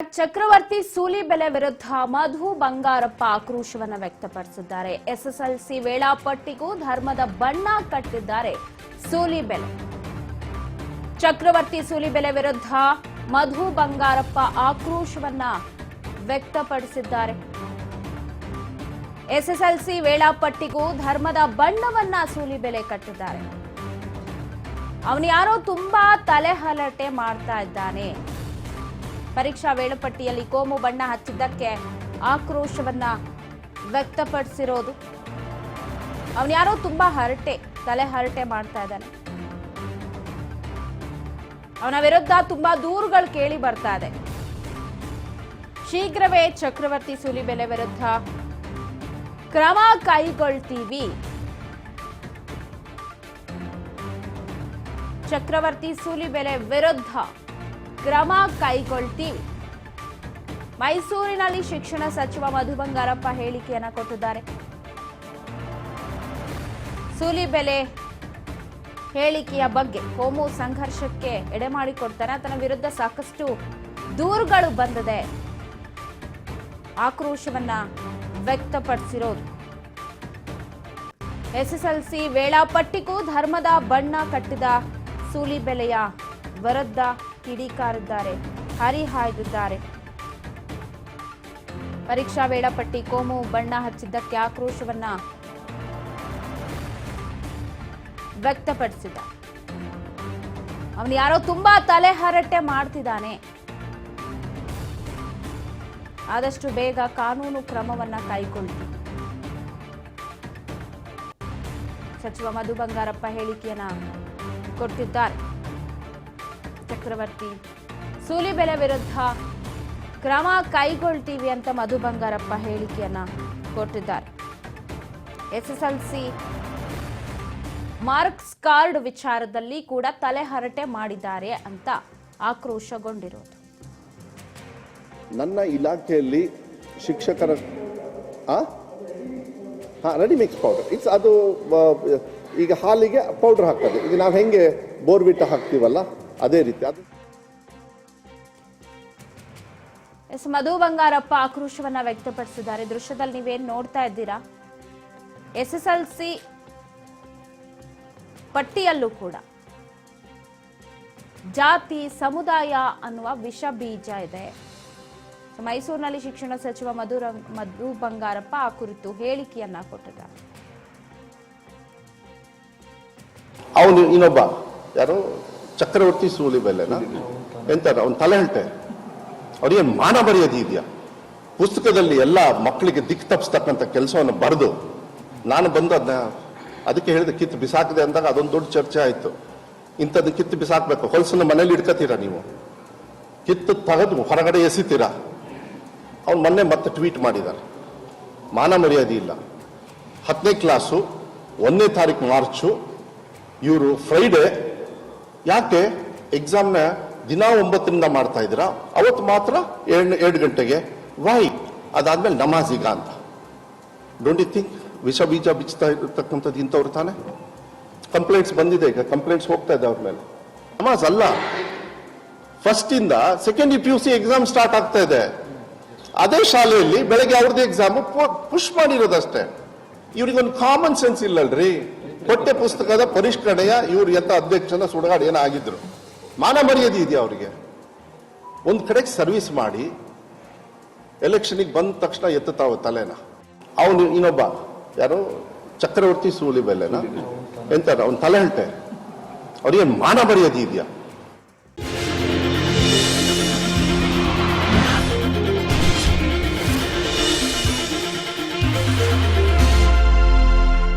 ಚಕ್ರವರ್ತಿ ಸೂಲಿಬೆಲೆ ವಿರುದ್ಧ ಮಧು ಬಂಗಾರಪ್ಪ ಆಕ್ರೋಶವನ್ನು ವ್ಯಕ್ತಪಡಿಸಿದ್ದಾರೆ. ಎಸ್ಎಸ್ಎಲ್ಸಿ ವೇಳಾಪಟ್ಟಿಗೂ ಧರ್ಮದ ಬಣ್ಣ ಕಟ್ಟಿದ್ದಾರೆ ಸೂಲಿಬೆಲೆ. ಚಕ್ರವರ್ತಿ ಸೂಲಿಬೆಲೆ ವಿರುದ್ಧ ಮಧು ಬಂಗಾರಪ್ಪ ಆಕ್ರೋಶವನ್ನ ವ್ಯಕ್ತಪಡಿಸಿದ್ದಾರೆ. ಎಸ್ಎಸ್ಎಲ್ಸಿ ವೇಳಾಪಟ್ಟಿಗೂ ಧರ್ಮದ ಬಣ್ಣವನ್ನ ಸೂಲಿಬೆಲೆ ಕಟ್ಟಿದ್ದಾರೆ. ಅವನು ಯಾರೋ ತುಂಬಾ ತಲೆಹರಟೆ ಮಾಡ್ತಾ ಇದ್ದಾನೆ. ಪರೀಕ್ಷಾ ವೇಳಾಪಟ್ಟಿಯಲ್ಲಿ ಕೋಮು ಬಣ್ಣ ಹಚ್ಚಿದ್ದಕ್ಕೆ ಆಕ್ರೋಶವನ್ನ ವ್ಯಕ್ತಪಡಿಸಿರೋದು. ಅವನು ಯಾರೋ ತುಂಬಾ ತಲೆಹರಟೆ ಮಾಡ್ತಾ ಇದ್ದಾನೆ. ಅವನ ವಿರುದ್ಧ ತುಂಬಾ ದೂರುಗಳು ಕೇಳಿ ಬರ್ತಾ ಇದೆ. ಶೀಘ್ರವೇ ಚಕ್ರವರ್ತಿ ಸೂಲಿಬೆಲೆ ವಿರುದ್ಧ ಕ್ರಮ ಕೈಗೊಳ್ತೀವಿ. ಚಕ್ರವರ್ತಿ ಸೂಲಿಬೆಲೆ ವಿರುದ್ಧ ಕ್ರಮ ಕೈಗೊಳ್ತೀವಿ. ಮೈಸೂರಿನಲ್ಲಿ ಶಿಕ್ಷಣ ಸಚಿವ ಮಧು ಬಂಗಾರಪ್ಪ ಹೇಳಿಕೆಯನ್ನ ಕೊಟ್ಟಿದ್ದಾರೆ. ಸೂಲಿಬೆಲೆ ಹೇಳಿಕೆಯ ಬಗ್ಗೆ ಕೋಮು ಸಂಘರ್ಷಕ್ಕೆ ಎಡೆಮಾಡಿಕೊಡ್ತಾನೆ. ತನ್ನ ವಿರುದ್ಧ ಸಾಕಷ್ಟು ದೂರುಗಳು ಬಂದಿದೆ. ಆಕ್ರೋಶವನ್ನ ವ್ಯಕ್ತಪಡಿಸಿರೋದು. ಎಸ್ಎಸ್ಎಲ್ಸಿ ವೇಳಾಪಟ್ಟಿಗೂ ಧರ್ಮದ ಬಣ್ಣ ಕಟ್ಟಿದ ಸೂಲಿಬೆಲೆಯ ವಿರುದ್ಧ ಕಿಡಿಕಾರಿದ್ದಾರೆ, ಹರಿಹಾಯ್ದಿದ್ದಾರೆ. ಪರೀಕ್ಷಾ ವೇಳಾಪಟ್ಟಿ ಕೋಮು ಬಣ್ಣ ಹಚ್ಚಿದ್ದಕ್ಕೆ ಆಕ್ರೋಶವನ್ನ ವ್ಯಕ್ತಪಡಿಸಿದ. ಅವನು ಯಾರೋ ತುಂಬಾ ತಲೆಹರಟೆ ಮಾಡ್ತಿದ್ದಾನೆ. ಆದಷ್ಟು ಬೇಗ ಕಾನೂನು ಕ್ರಮವನ್ನ ಕೈಗೊಳ್ಳಿ. ಸಚಿವ ಮಧು ಬಂಗಾರಪ್ಪ ಹೇಳಿಕೆಯನ್ನ ಕೊಟ್ಟಿದ್ದಾರೆ. ಚಕ್ರವರ್ತಿ ಸೂಲಿಬೆಲೆ ವಿರುದ್ಧ ಕ್ರಮ ಕೈಗೊಳ್ತೀವಿ ಅಂತ ಮಧು ಬಂಗಾರಪ್ಪ ಹೇಳಿಕೆಯನ್ನ ಕೊಟ್ಟಿದ್ದಾರೆ. ಎಸ್ಎಸ್ಎಲ್ಸಿ ಮಾರ್ಕ್ಸ್ ಕಾರ್ಡ್ ವಿಚಾರದಲ್ಲಿ ಕೂಡ ತಲೆಹರಟೆ ಮಾಡಿದ್ದಾರೆ ಅಂತ ಆಕ್ರೋಶಗೊಂಡಿರೋದು. ನನ್ನ ಇಲಾಖೆಯಲ್ಲಿ ಶಿಕ್ಷಕರ ರೆಡಿ ಮಿಕ್ಸ್ ಪೌಡರ್ ಅದು ಈಗ ಹಾಲಿಗೆ ಪೌಡರ್ ಹಾಕೋದು. ಈಗ ನಾವು ಹೆಂಗೆ ಬೋರ್ವಿಟ ಹಾಕ್ತೀವಲ್ಲ ಅದೇ ರೀತಿ ಅದು. ಮಧು ಬಂಗಾರಪ್ಪ ಆಕ್ರೋಶವನ್ನ ವ್ಯಕ್ತಪಡಿಸಿದ್ದಾರೆ. ದೃಶ್ಯದಲ್ಲಿ ನೀವೇನ್ ನೋಡ್ತಾ ಇದ್ದೀರಾ, ಎಸ್ಎಸ್ಎಲ್ಸಿ ಪಟ್ಟಿಯಲ್ಲೂ ಕೂಡ ಜಾತಿ ಸಮುದಾಯ ಅನ್ನುವ ವಿಷ ಬೀಜ ಇದೆ. ಮೈಸೂರಿನಲ್ಲಿ ಶಿಕ್ಷಣ ಸಚಿವ ಮಧು ಬಂಗಾರಪ್ಪ ಆ ಕುರಿತು ಹೇಳಿಕೆಯನ್ನ ಕೊಟ್ಟಿದ್ದಾರೆ. ಅವನು ಇನ್ನೊಬ್ಬ ಯಾರು ಚಕ್ರವರ್ತಿ ಸೂಲಿಬೆಲೆನ ಎಂತ ಅವನು ತಲೆಹರಟೆ. ಅವ್ರಿಗೇನು ಮಾನ ಮರ್ಯಾದೆ ಇದೆಯಾ? ಪುಸ್ತಕದಲ್ಲಿ ಎಲ್ಲ ಮಕ್ಕಳಿಗೆ ದಿಕ್ಕು ತಪ್ಪಿಸ್ತಕ್ಕಂಥ ಕೆಲಸವನ್ನು ಬರೆದು ನಾನು ಬಂದು ಅದಕ್ಕೆ ಹೇಳಿದೆ ಕಿತ್ತು ಬಿಸಾಕದೆ ಅಂದಾಗ ಅದೊಂದು ದೊಡ್ಡ ಚರ್ಚೆ ಆಯಿತು. ಇಂಥದ್ದು ಕಿತ್ತು ಬಿಸಾಕಬೇಕು, ಹೊಲಸನ್ನು ಮನೇಲಿ ಇಡ್ಕತ್ತೀರಾ ನೀವು, ಕಿತ್ತು ತೆಗೆದು ಹೊರಗಡೆ ಎಸಿತೀರಾ? ಅವ್ನು ಮೊನ್ನೆ ಮತ್ತೆ ಟ್ವೀಟ್ ಮಾಡಿದ್ದಾರೆ, ಮಾನ ಮರ್ಯಾದೆ ಇಲ್ಲ. 10ನೇ ಕ್ಲಾಸು 1ನೇ ತಾರೀಕು ಮಾರ್ಚು, ಇವರು ಫ್ರೈಡೆ ಯಾಕೆ ಎಕ್ಸಾಮ್ನ ದಿನ 9ರಿಂದ ಮಾಡ್ತಾ ಇದ್ದೀರಾ, ಅವತ್ತು ಮಾತ್ರ 2 ಗಂಟೆಗೆ ವೈ? ಅದಾದ್ಮೇಲೆ ನಮಾಜೀಗ ಅಂತ. ಡೋಂಟ್ ಯು ಥಿಂಕ್ ವಿಷ ಬೀಜ ಬಿಚ್ಚುತ್ತಾ ಇರತಕ್ಕಂಥದ್ದು ಇಂಥವ್ರು ತಾನೆ? ಕಂಪ್ಲೇಂಟ್ಸ್ ಬಂದಿದೆ, ಈಗ ಕಂಪ್ಲೇಂಟ್ಸ್ ಹೋಗ್ತಾ ಇದೆ ಅವ್ರ ಮೇಲೆ. ನಮಾಜ್ ಅಲ್ಲ, ಫಸ್ಟ್ ಇಂದ ಸೆಕೆಂಡ್ PUC ಎಕ್ಸಾಮ್ ಸ್ಟಾರ್ಟ್ ಆಗ್ತಾ ಇದೆ. ಅದೇ ಶಾಲೆಯಲ್ಲಿ ಬೆಳಗ್ಗೆ ಅವ್ರದ್ದು ಎಕ್ಸಾಮ್ ಪುಷ್ ಮಾಡಿರೋದಷ್ಟೇ. ಇವ್ರಿಗೊಂದು ಕಾಮನ್ ಸೆನ್ಸ್ ಇಲ್ಲಲ್ರಿ. ಪಠ್ಯ ಪುಸ್ತಕದ ಪರಿಷ್ಕರಣೆಯ ಇವ್ರು ಎಂತ ಅಧ್ಯಕ್ಷನ ಸುಡಗಾಡು ಏನಾಗಿದ್ರು, ಮಾನ ಮರ್ಯಾದೆ ಇದೆಯಾ ಅವರಿಗೆ? ಒಂದ್ ಕಡೆಗೆ ಸರ್ವಿಸ್ ಮಾಡಿ ಎಲೆಕ್ಷನ್ಗೆ ಬಂದ ತಕ್ಷಣ ಎತ್ತುತ್ತಾವ ತಲೆನ. ಅವನು ಇನ್ನೊಬ್ಬ ಯಾರು ಚಕ್ರವರ್ತಿ ಸೂಲಿಬೆಲೆನ ಎಂತ ಅವನು ತಲೆಹರಟೆ. ಅವ್ರಿಗೇನು ಮಾನ ಮರ್ಯಾದೆ ಇದೆಯಾ?